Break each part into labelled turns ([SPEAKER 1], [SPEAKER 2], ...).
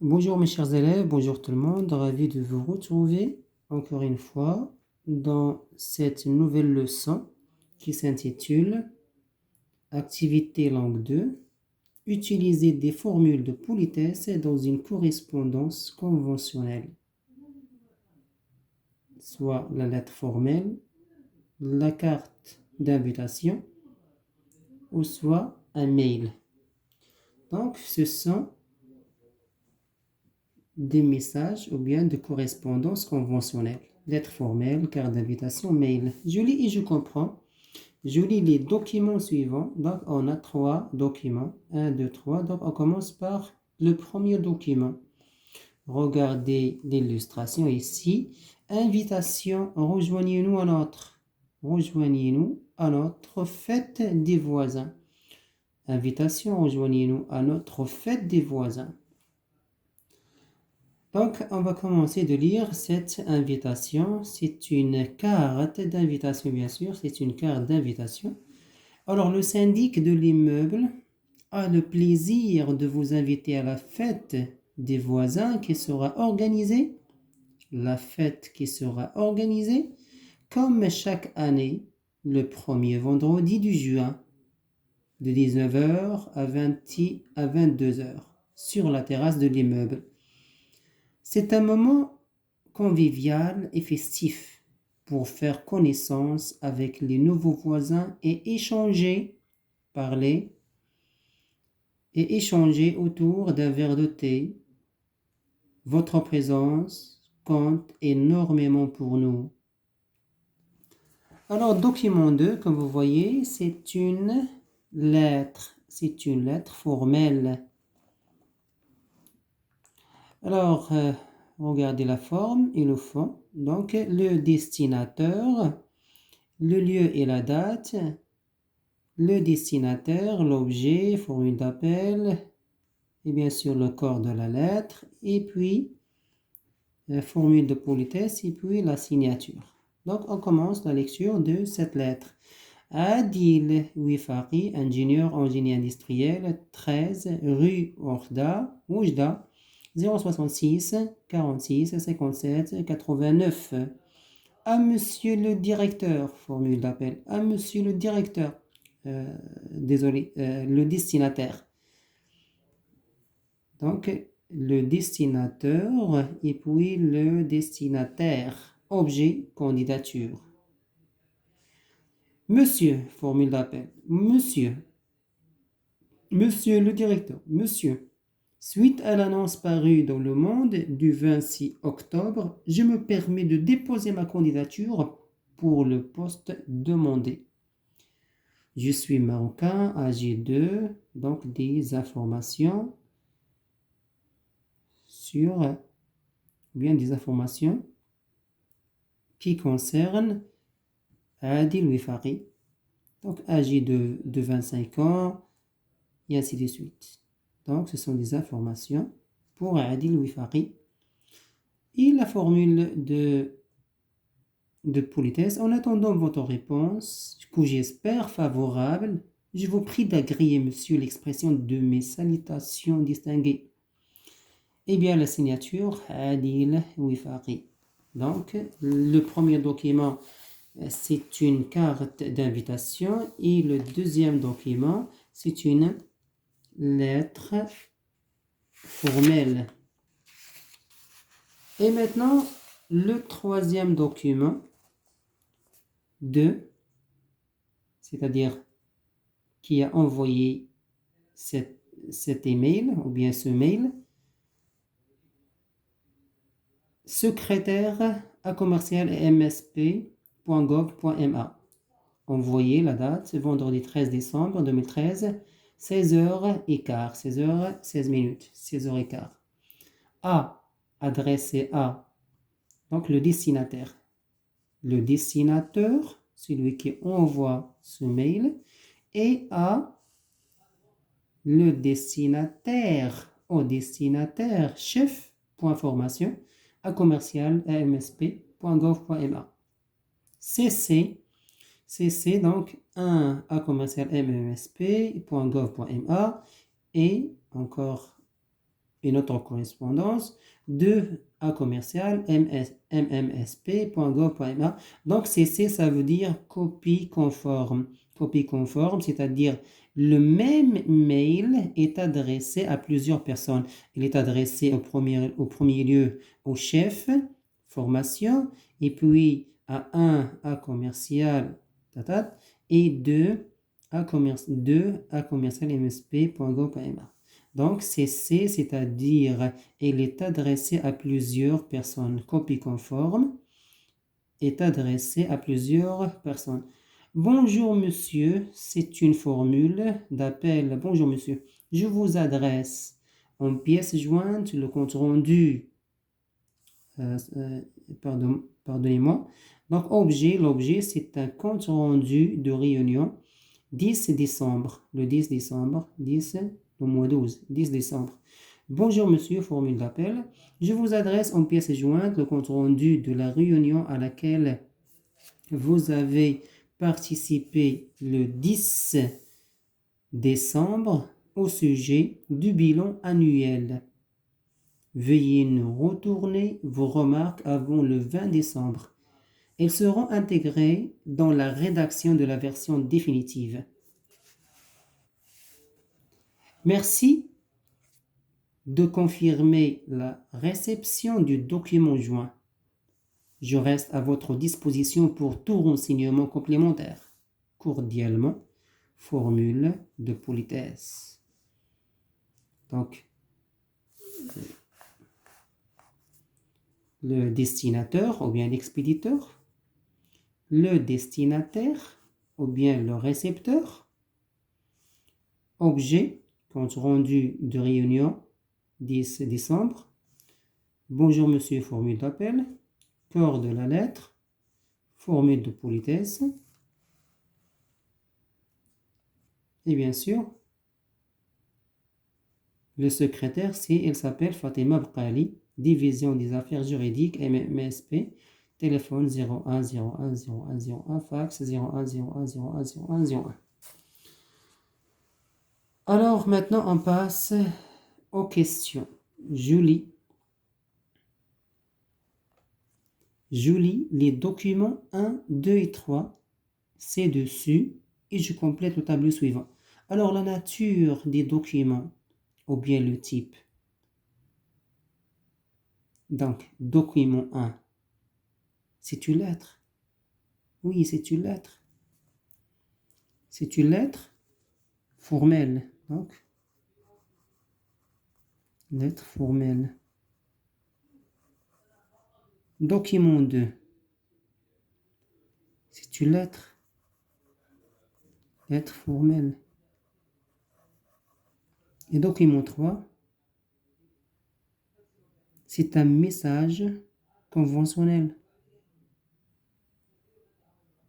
[SPEAKER 1] Bonjour mes chers élèves, bonjour tout le monde, ravi de vous retrouver encore une fois dans cette nouvelle leçon qui s'intitule Activité langue 2, utiliser des formules de politesse dans une correspondance conventionnelle, soit la lettre formelle, la carte d'invitation ou soit un mail. Donc ce sont des messages ou bien de correspondance conventionnelle. Lettre formelle, carte d'invitation, mail. Je lis et je comprends. Je lis les documents suivants. Donc, on a 3 documents. 1, 2, 3. Donc, on commence par le premier document. Regardez l'illustration ici. Invitation, rejoignez-nous à notre fête des voisins. Invitation, rejoignez-nous à notre fête des voisins. Donc, on va commencer de lire cette invitation. C'est une carte d'invitation, bien sûr. C'est une carte d'invitation. Alors, le syndic de l'immeuble a le plaisir de vous inviter à la fête des voisins qui sera organisée. La fête qui sera organisée, comme chaque année, le premier vendredi du juin, de 19h à 22h, sur la terrasse de l'immeuble. C'est un moment convivial et festif pour faire connaissance avec les nouveaux voisins et parler et échanger autour d'un verre de thé. Votre présence compte énormément pour nous. Alors, document 2, comme vous voyez, c'est une lettre. C'est une lettre formelle. Alors, regardez la forme et le fond. Donc, le destinataire, le lieu et la date, le destinataire, l'objet, formule d'appel, et bien sûr le corps de la lettre, et puis la formule de politesse, et puis la signature. Donc, on commence la lecture de cette lettre. Adil Wifari, ingénieur en génie industriel, 13 rue Oujda, 066 46 57 89. À monsieur le directeur, formule d'appel, à monsieur le directeur, le destinataire. Donc, le destinateur et puis le destinataire, objet, candidature. Monsieur, formule d'appel, monsieur le directeur, monsieur. Suite à l'annonce parue dans Le Monde du 26 octobre, je me permets de déposer ma candidature pour le poste demandé. Je suis marocain, âgé de, donc des informations des informations qui concernent Adil Wifari, donc âgé de 25 ans, et ainsi de suite. Donc, ce sont des informations pour Adil Wifari. Et la formule de politesse, en attendant votre réponse, que j'espère favorable, je vous prie d'agréer, monsieur, l'expression de mes salutations distinguées. Eh bien, la signature, Adil Wifari. Donc, le premier document, c'est une carte d'invitation et le deuxième document, c'est une lettre formelle. Et maintenant, le troisième document, c'est-à-dire qui a envoyé cet email ou bien ce mail, secrétaire à commercial msp.gov.ma. Envoyé la date, vendredi 13 décembre 2013, 16h15, 16h16 16h15. Adressé à, donc le destinataire. Le destinateur, celui qui envoie ce mail, et à le destinataire, au destinataire, chef.formation à commercial msp.gov.ma. CC, donc un à commercial msp.gov.ma et encore et notre correspondance de A commercial mmsp.gov.ma. Donc CC, ça veut dire copie conforme. Copie conforme, c'est-à-dire le même mail est adressé à plusieurs personnes. Il est adressé au premier lieu au chef, formation, et puis à un A commercial, tatat, et deux A commercial msp.gov.ma. Donc, CC, c'est-à-dire, il est adressé à plusieurs personnes. Copie conforme est adressé à plusieurs personnes. Bonjour monsieur, c'est une formule d'appel. Bonjour monsieur, je vous adresse en pièce jointe le compte rendu. Pardonnez-moi. Donc, l'objet, c'est un compte rendu de réunion 10 décembre, le 10 décembre, 10, le mois 12, 10 décembre. Bonjour monsieur, formule d'appel. Je vous adresse en pièce jointe le compte rendu de la réunion à laquelle vous avez participé le 10 décembre au sujet du bilan annuel. Veuillez nous retourner vos remarques avant le 20 décembre. Elles seront intégrées dans la rédaction de la version définitive. Merci de confirmer la réception du document joint. Je reste à votre disposition pour tout renseignement complémentaire. Cordialement, formule de politesse. Donc, le destinataire ou bien l'expéditeur, le destinataire ou bien le récepteur, objet, compte rendu de réunion 10 décembre, bonjour monsieur, formule d'appel, corps de la lettre, formule de politesse, et bien sûr, le secrétaire, il s'appelle Fatima Bqali, division des affaires juridiques MSP, téléphone 01 01 01 01, fax 01 01 01 01 01. Alors maintenant on passe aux questions. Je lis les documents 1, 2 et 3 ci-dessus et je complète le tableau suivant. Alors la nature des documents ou bien le type. Donc, document 1, c'est une lettre. Oui, c'est une lettre. C'est une lettre formelle. Donc, lettre formelle. Document 2, c'est une lettre. Lettre formelle. Et document 3, c'est un message conventionnel.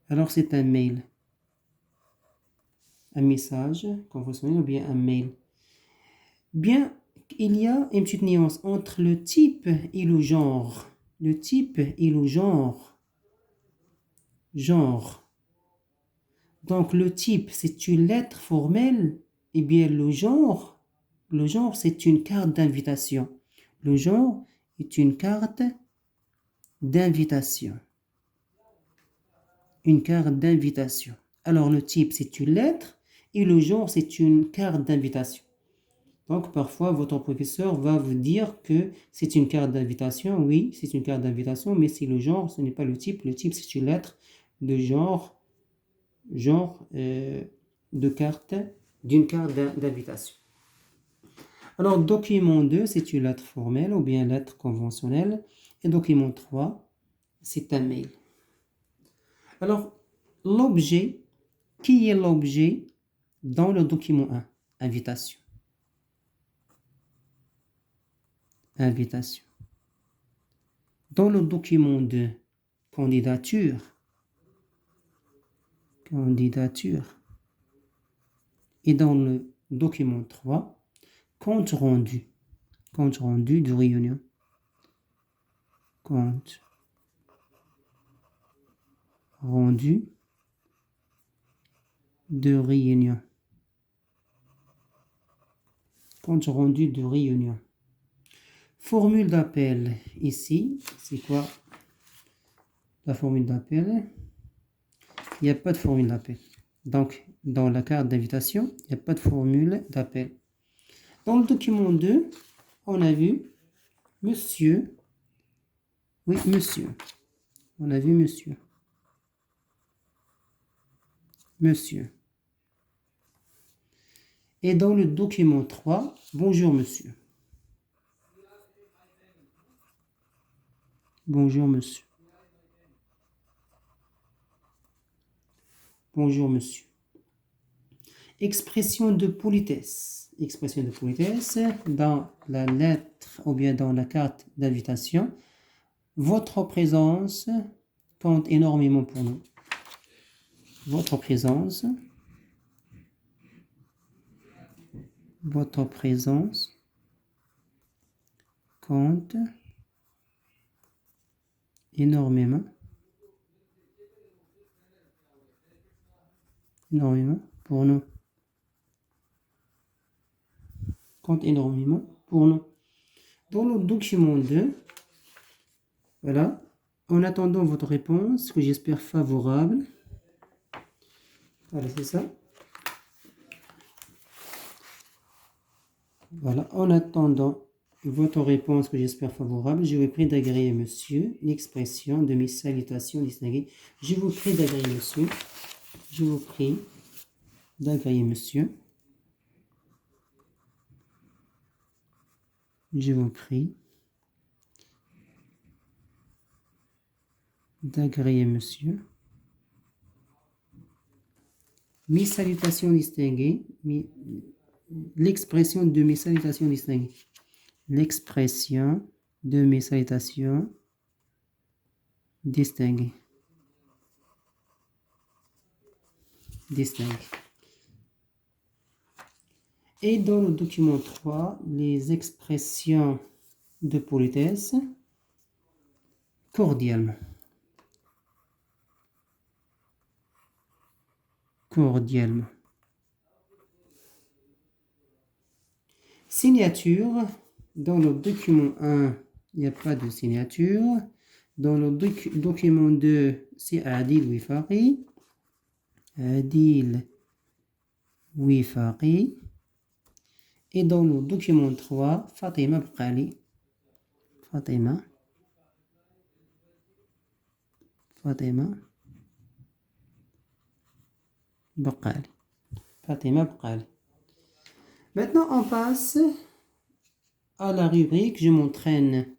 [SPEAKER 1] Alors, c'est un mail. Un message conventionnel ou bien un mail. Bien, il y a une petite nuance entre le type et le genre. Le type et le genre. Genre. Donc, le type, c'est une lettre formelle. Et bien, le genre, c'est une carte d'invitation. Le genre est une carte d'invitation. Une carte d'invitation. Alors, le type, c'est une lettre et le genre, c'est une carte d'invitation. Donc, parfois, votre professeur va vous dire que c'est une carte d'invitation. Oui, c'est une carte d'invitation, mais c'est le genre, ce n'est pas le type. Le type, c'est une lettre de genre de carte, d'une carte d'invitation. Alors, document 2, c'est une lettre formelle ou bien lettre conventionnelle. Et document 3, c'est un mail. Alors, l'objet, qui est l'objet dans le document 1? Invitation. Invitation. Dans le document 2, candidature. Candidature. Et dans le document 3, compte rendu. Compte rendu de réunion. Compte rendu de réunion. Compte rendu de réunion. Formule d'appel ici, c'est quoi la formule d'appel? Il n'y a pas de formule d'appel. Donc, dans la carte d'invitation, il n'y a pas de formule d'appel. Dans le document 2, on a vu monsieur. Oui, monsieur. On a vu monsieur. Monsieur. Et dans le document 3, bonjour monsieur. Bonjour monsieur. Bonjour monsieur. Expression de politesse. Expression de politesse dans la lettre ou bien dans la carte d'invitation. Votre présence compte énormément pour nous. Votre présence compte énormément pour nous. Compte énormément pour nous. Dans le document 2, voilà, en attendant votre réponse, que j'espère favorable. Voilà, c'est ça. Voilà, en attendant votre réponse que j'espère favorable, je vous prie d'agréer, monsieur, l'expression de mes salutations distinguées. Je vous prie d'agréer, monsieur. Je vous prie d'agréer, monsieur. Je vous prie d'agréer, monsieur. Mes salutations distinguées. L'expression de mes salutations distinguées. L'expression de mes salutations distinguées. Et dans le document 3, les expressions de politesse cordialement. Cordialement. Signature. Dans le document 1, il n'y a pas de signature. Dans le document 2, c'est Adil Wifari. Adil Wifari. Et dans le document 3, Fatima Bqali. Fatima Bqali. Fatima Bqali. Maintenant, on passe à la rubrique « Je m'entraîne ».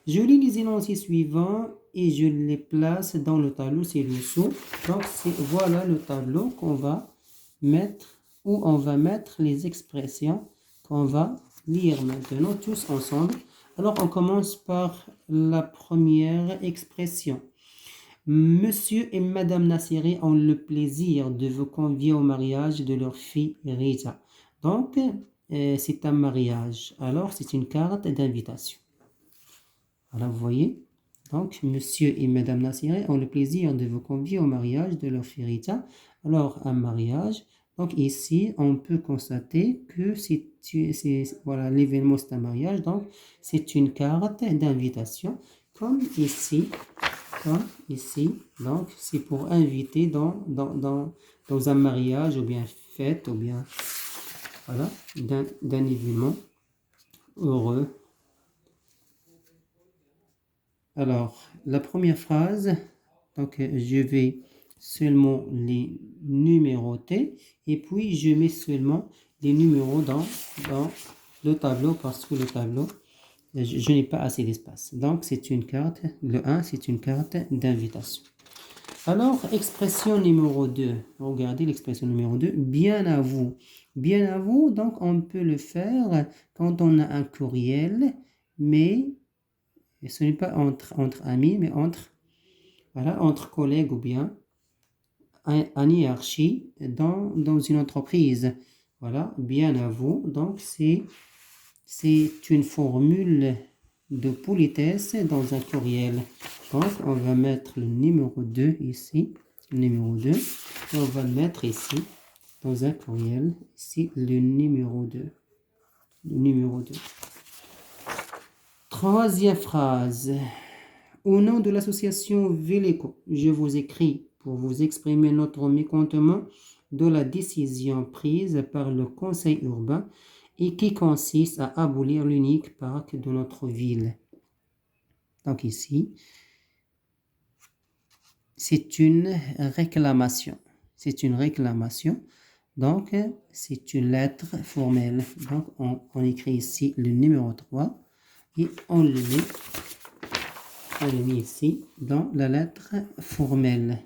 [SPEAKER 1] Je lis les énoncés suivants et je les place dans le tableau ci-dessous. Donc, voilà le tableau qu'on va mettre, où on va mettre les expressions qu'on va lire maintenant tous ensemble. Alors, on commence par la première expression. Monsieur et Madame Nassiri ont le plaisir de vous convier au mariage de leur fille Rita. Donc, c'est un mariage. Alors, c'est une carte d'invitation. Voilà, vous voyez. Donc, Monsieur et Madame Nassiri ont le plaisir de vous convier au mariage de leur fille Rita. Alors, un mariage. Donc, ici, on peut constater que voilà, l'événement, c'est un mariage. Donc, c'est une carte d'invitation. Comme ici. Donc, c'est pour inviter dans un mariage ou bien fête ou bien... Voilà, d'un événement heureux. Alors, la première phrase, donc je vais seulement les numéroter et puis je mets seulement les numéros dans le tableau parce que le tableau, je n'ai pas assez d'espace. Donc, c'est une carte, le 1, c'est une carte d'invitation. Alors, expression numéro 2. Regardez l'expression numéro 2. Bien à vous. Bien à vous, donc on peut le faire quand on a un courriel, mais ce n'est pas entre amis, mais entre collègues ou bien en hiérarchie dans une entreprise. Voilà, bien à vous. Donc, c'est une formule de politesse dans un courriel. Donc, on va mettre le numéro 2 ici. Le numéro 2. Et on va le mettre ici, dans un courriel. Ici, le numéro 2. Le numéro 2. Troisième phrase. Au nom de l'association Véléco, je vous écris pour vous exprimer notre mécontentement de la décision prise par le conseil urbain et qui consiste à abolir l'unique parc de notre ville. Donc ici, c'est une réclamation. C'est une réclamation. Donc, c'est une lettre formelle. Donc, on écrit ici le numéro 3 et on le met ici dans la lettre formelle.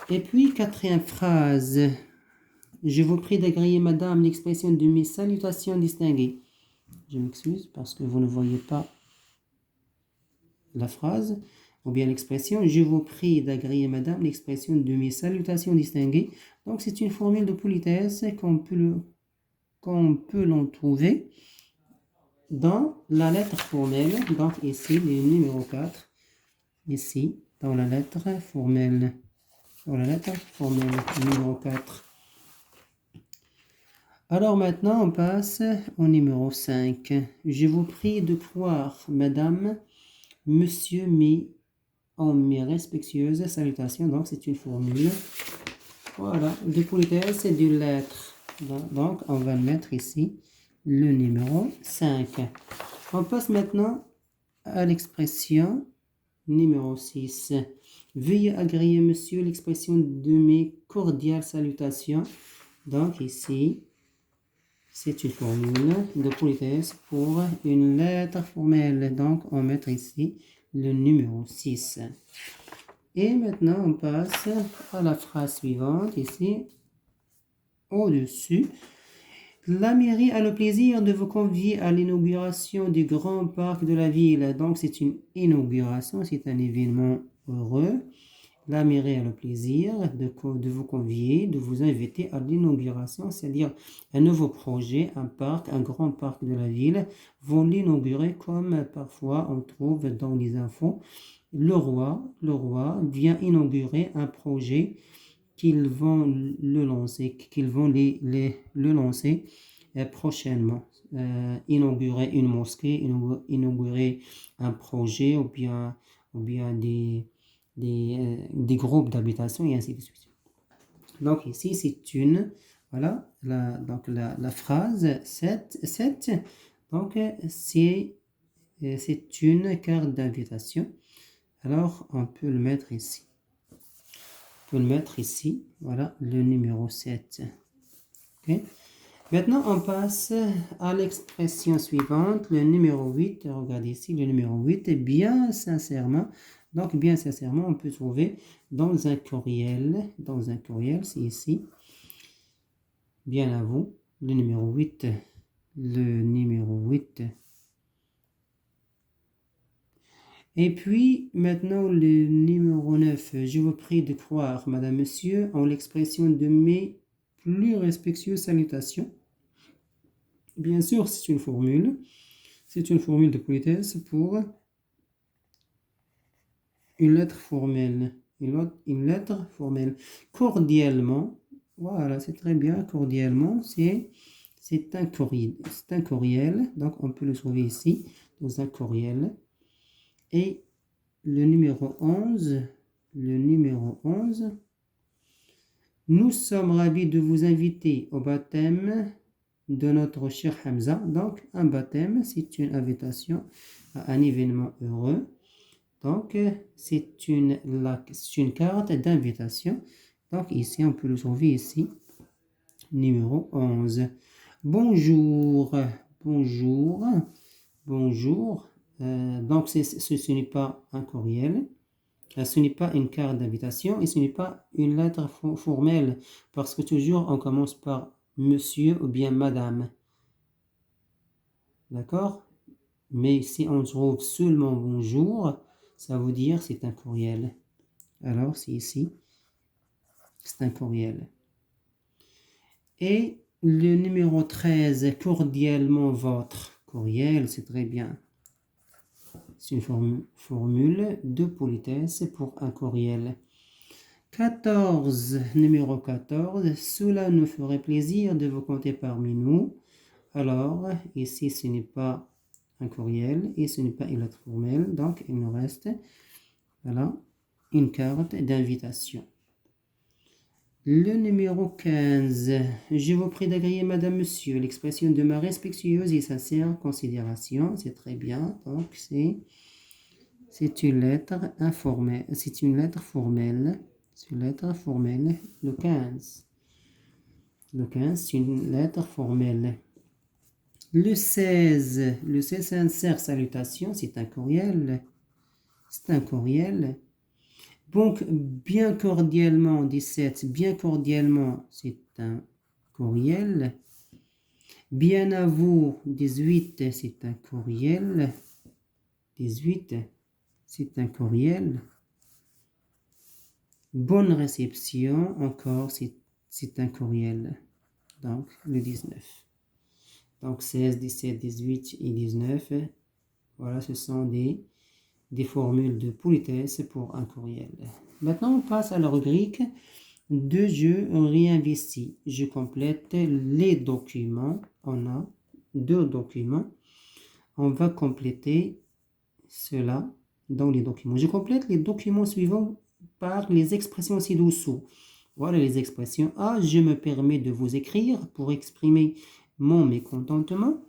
[SPEAKER 1] Et puis, quatrième phrase. Je vous prie d'agréer, madame, l'expression de mes salutations distinguées. Je m'excuse parce que vous ne voyez pas la phrase ou bien l'expression. Je vous prie d'agréer, madame, l'expression de mes salutations distinguées. Donc, c'est une formule de politesse qu'on peut l'en trouver dans la lettre formelle. Donc, ici, le numéro 4. Ici, dans la lettre formelle. Dans la lettre formelle, numéro 4. Alors maintenant, on passe au numéro 5. Je vous prie de croire, madame, monsieur, mes respectueuses salutations. Donc, c'est une formule. Voilà, de politesse et d'une lettre. Donc, on va mettre ici le numéro 5. On passe maintenant à l'expression numéro 6. Veuillez agréer, monsieur, l'expression de mes cordiales salutations. Donc, ici, c'est une formule de politesse pour une lettre formelle. Donc, on met ici le numéro 6. Et maintenant, on passe à la phrase suivante, ici, au-dessus. La mairie a le plaisir de vous convier à l'inauguration du grand parc de la ville. Donc, c'est une inauguration, c'est un événement heureux. La mairie a le plaisir de vous convier, de vous inviter à l'inauguration, c'est-à-dire un nouveau projet, un parc, un grand parc de la ville, vont l'inaugurer comme parfois on trouve dans les infos. Le roi vient inaugurer un projet qu'ils vont le lancer prochainement. Inaugurer une mosquée, inaugurer un projet ou bien des groupes d'habitation et ainsi de suite. Donc ici, c'est une, voilà, la phrase 7 donc c'est une carte d'invitation. Alors, on peut le mettre ici. On peut le mettre ici, voilà, le numéro 7. Okay. Maintenant, on passe à l'expression suivante, le numéro 8. Regardez ici, le numéro 8, bien sincèrement. Donc, bien sincèrement, on peut trouver dans un courriel, c'est ici. Bien à vous, le numéro 8. Le numéro 8. Et puis, maintenant, le numéro 9. Je vous prie de croire, madame, monsieur, en l'expression de mes plus respectueuses salutations. Bien sûr, c'est une formule. C'est une formule de politesse pour une lettre formelle. Une lettre formelle. Cordialement. Voilà, c'est très bien. Cordialement, c'est un courriel. C'est un courriel. Donc, on peut le trouver ici, dans un courriel. Et le numéro 11. Le numéro 11. Nous sommes ravis de vous inviter au baptême de notre cher Hamza. Donc, un baptême, c'est une invitation à un événement heureux. Donc, c'est une carte d'invitation. Donc, ici, on peut le trouver ici. Numéro 11. Bonjour. Bonjour. Bonjour. Donc, ce n'est pas un courriel. Ce n'est pas une carte d'invitation et ce n'est pas une lettre formelle. Parce que toujours, on commence par monsieur ou bien madame. D'accord? Mais si on trouve seulement bonjour, ça veut dire c'est un courriel. Alors, c'est ici. C'est un courriel. Et le numéro 13, cordialement votre. Courriel, c'est très bien. C'est une formule de politesse pour un courriel. 14, numéro 14, cela nous ferait plaisir de vous compter parmi nous. Alors, ici, ce n'est pas un courriel et ce n'est pas une lettre formelle. Donc, il nous reste, voilà, une carte d'invitation. Le numéro 15. Je vous prie d'agréer, madame, monsieur, l'expression de ma respectueuse et sincère considération. C'est très bien. Donc, c'est une lettre informelle. C'est une lettre formelle. C'est une lettre formelle. Le 15. Le 15, c'est une lettre formelle. Le 16. Le 16, sincère salutation. C'est un courriel. C'est un courriel. Donc, bien cordialement, 17, bien cordialement, c'est un courriel. Bien à vous, 18, c'est un courriel. 18, c'est un courriel. Bonne réception, encore, c'est un courriel. Donc, le 19. Donc, 16, 17, 18 et 19, voilà, ce sont des formules de politesse pour un courriel. Maintenant, on passe à la rubrique de jeux réinvestis. Je complète les documents. On a 2 documents. On va compléter cela dans les documents. Je complète les documents suivants par les expressions ci-dessous. Voilà les expressions. A. Je me permets de vous écrire pour exprimer mon mécontentement.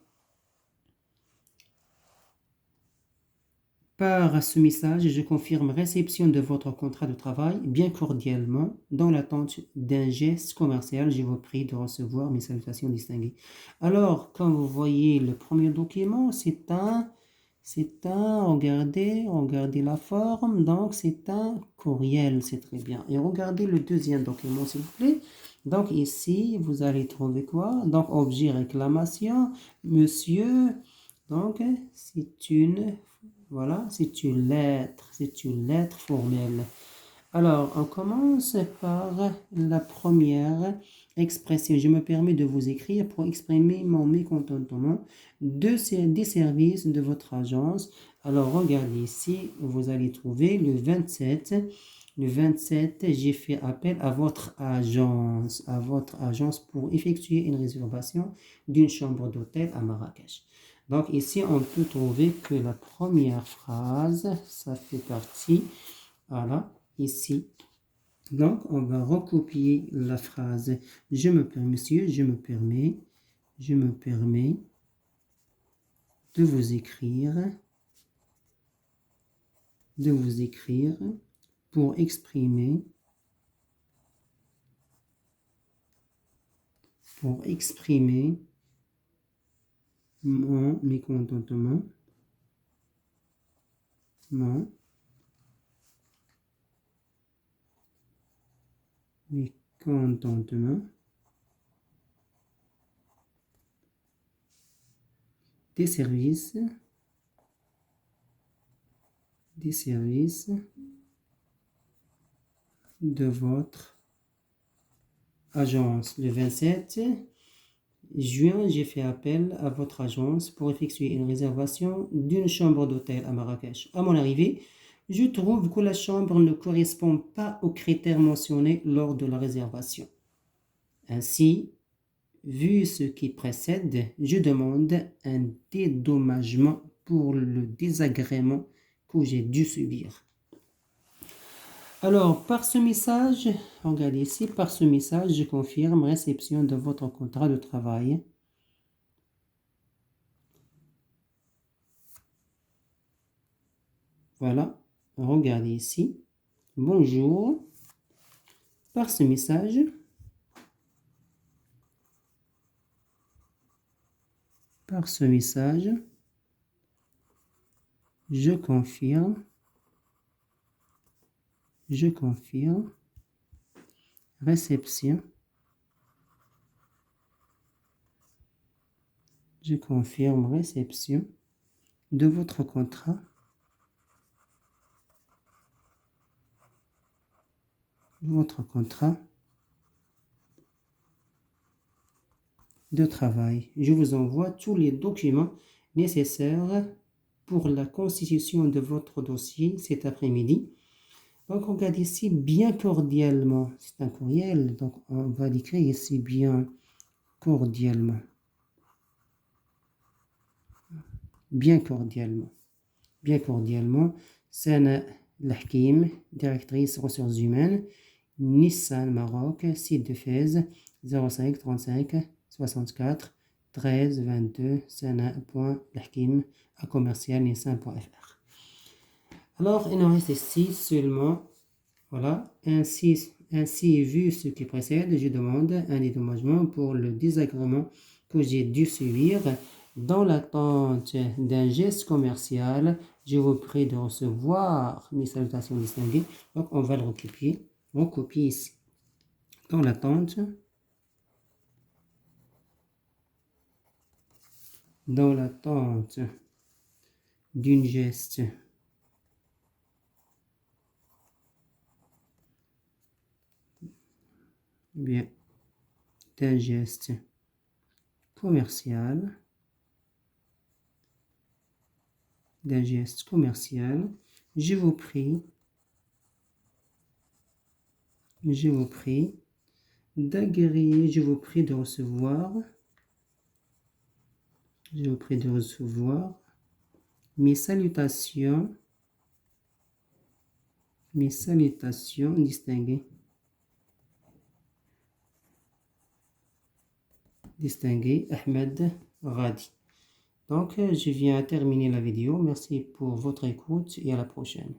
[SPEAKER 1] Par ce message, je confirme réception de votre contrat de travail bien cordialement. Dans l'attente d'un geste commercial, je vous prie de recevoir mes salutations distinguées. Alors, comme vous voyez, le premier document, regardez la forme, donc c'est un courriel, c'est très bien. Et regardez le deuxième document, s'il vous plaît. Donc ici, vous allez trouver quoi? Donc, objet réclamation, monsieur. Donc, c'est une lettre formelle. Alors, on commence par la première expression. Je me permets de vous écrire pour exprimer mon mécontentement des services de votre agence. Alors, regardez ici, vous allez trouver le 27. Le 27, j'ai fait appel à votre agence pour effectuer une réservation d'une chambre d'hôtel à Marrakech. Donc ici, on peut trouver que la première phrase, ça fait partie, voilà, ici. Donc, on va recopier la phrase. Je me permets, monsieur, je me permets de vous écrire pour exprimer mon mécontentement, des services de votre agence. Le 27 juin, j'ai fait appel à votre agence pour effectuer une réservation d'une chambre d'hôtel à Marrakech. À mon arrivée, je trouve que la chambre ne correspond pas aux critères mentionnés lors de la réservation. Ainsi, vu ce qui précède, je demande un dédommagement pour le désagrément que j'ai dû subir. Alors, par ce message, regardez ici, par ce message, je confirme réception de votre contrat de travail. Voilà, regardez ici. Bonjour. Par ce message, je confirme réception de votre contrat de travail. Je vous envoie tous les documents nécessaires pour la constitution de votre dossier cet après-midi. Donc, regardez ici, bien cordialement. C'est un courriel, donc on va l'écrire ici, bien cordialement. bien cordialement. Bien cordialement. Sana Lahkim, directrice ressources humaines, Nissan Maroc, site de Fès, 05 35 64 13 22 sana.lahkim à commercial nissan.fr. Alors, il nous reste ici seulement, voilà, ainsi vu ce qui précède, je demande un dédommagement pour le désagrément que j'ai dû subir dans l'attente d'un geste commercial. Je vous prie de recevoir mes salutations distinguées. Donc, on va le recopier. On copie ici. Dans l'attente d'une geste bien d'un geste commercial je vous prie d'agréer, je vous prie de recevoir mes salutations distinguées Ahmed Radi. Donc, je viens à terminer la vidéo. Merci pour votre écoute et à la prochaine.